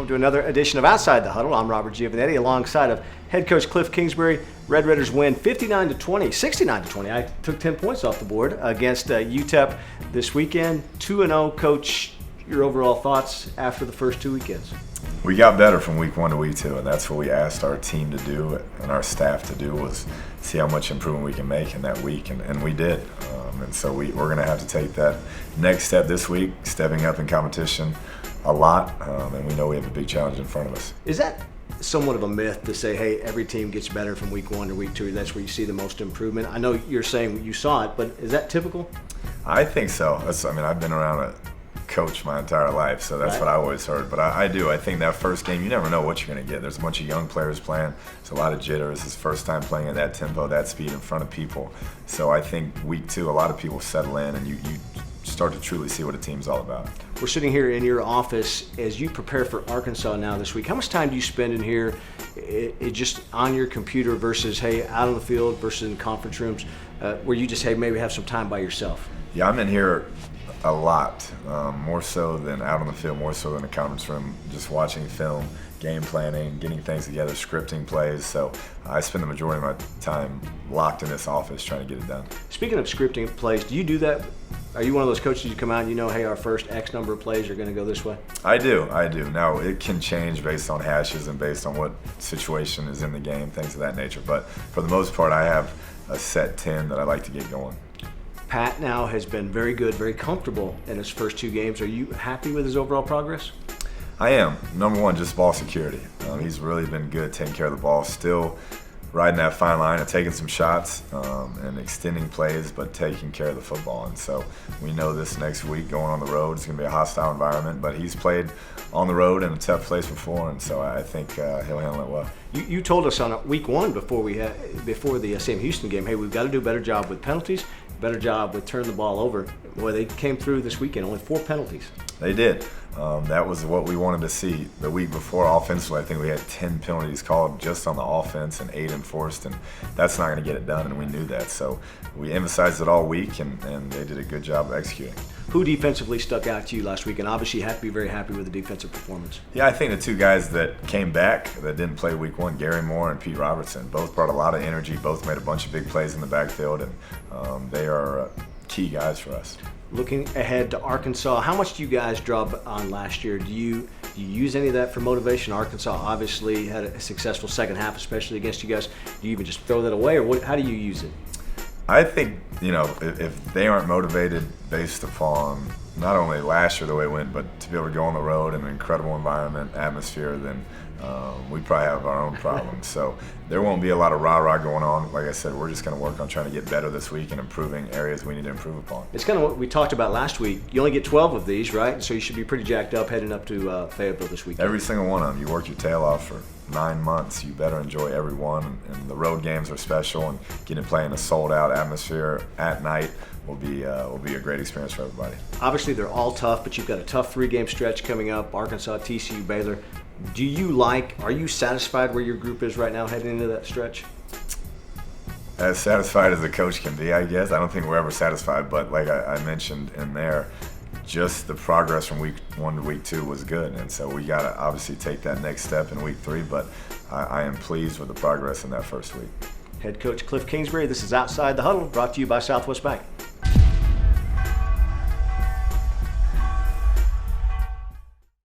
Welcome to another edition of Outside the Huddle. I'm Robert Giovanetti alongside of head coach Kliff Kingsbury. Red Raiders win 59-20, 69-20. I took 10 points off the board against UTEP this weekend. 2-0. Coach, your overall thoughts after the first 2 weekends? We got better from week 1 to week 2, and that's what we asked our team to do and our staff to do, was see how much improvement we can make in that week, and we did. And so we're going to have to take that next step this week, stepping up in competition a lot, and we know we have a big challenge in front of us. Is that somewhat of a myth to say, hey, every team gets better from week 1 to week 2, that's where you see the most improvement? I know you're saying you saw it, but is that typical? I think so. I've been around a coach my entire life, so that's what I always heard. But I do. I think that first game, you never know what you're going to get. There's a bunch of young players playing. There's a lot of jitters. It's first time playing at that tempo, that speed in front of people. So I think week 2, a lot of people settle in, and you start to truly see what a team's all about. We're sitting here in your office as you prepare for Arkansas now this week. How much time do you spend in here just on your computer versus, hey, out on the field versus in conference rooms where you just, hey, maybe have some time by yourself? Yeah, I'm in here a lot, more so than out on the field, more so than the conference room, just watching film, game planning, getting things together, scripting plays. So I spend the majority of my time locked in this office trying to get it done. Speaking of scripting plays, do you do that? Are you one of those coaches you come out and you know, hey, our first X number of plays are going to go this way? I do. Now, it can change based on hashes and based on what situation is in the game, things of that nature. But for the most part, I have a set 10 that I like to get going. Pat now has been very good, very comfortable in his first 2 games. Are you happy with his overall progress? I am. Number one, just ball security. He's really been good taking care of the ball, still riding that fine line of taking some shots and extending plays, but taking care of the football. And so we know this next week going on the road, it's going to be a hostile environment, but he's played on the road in a tough place before, and so I think he'll handle it well. You told us on week 1 before the Sam Houston game, hey, we've got to do a better job with penalties, better job with turning the ball over. Boy, they came through this weekend, only 4 penalties. They did. That was what we wanted to see. The week before, offensively, I think we had 10 penalties called just on the offense and 8 enforced, and that's not going to get it done, and we knew that. So we emphasized it all week, and they did a good job of executing. Who defensively stuck out to you last week? And obviously you have to be very happy with the defensive performance. Yeah, I think the 2 guys that came back that didn't play week 1, Gary Moore and Pete Robertson, both brought a lot of energy, both made a bunch of big plays in the backfield, and they are key guys for us. Looking ahead to Arkansas, how much do you guys draw on last year? Do you use any of that for motivation? Arkansas obviously had a successful second half, especially against you guys. Do you even just throw that away, or how do you use it? I think, if they aren't motivated based upon not only last year the way it went, but to be able to go on the road in an incredible environment, atmosphere, then we probably have our own problems. So there won't be a lot of rah-rah going on. Like I said, we're just going to work on trying to get better this week and improving areas we need to improve upon. It's kind of what we talked about last week. You only get 12 of these, right? So you should be pretty jacked up heading up to Fayetteville this weekend. Every single one of them. You work your tail off for 9 months. You better enjoy every one. And the road games are special, and getting to play in a sold-out atmosphere at night will be a great experience for everybody. Obviously, they're all tough, but you've got a tough 3-game stretch coming up: Arkansas, TCU, Baylor. Are you satisfied where your group is right now heading into that stretch? As satisfied as a coach can be, I guess. I don't think we're ever satisfied, but like I mentioned in there, just the progress from week 1 to week 2 was good, and so we got to obviously take that next step in week 3, but I am pleased with the progress in that first week. Head coach Kliff Kingsbury, this is Outside the Huddle, brought to you by Southwest Bank.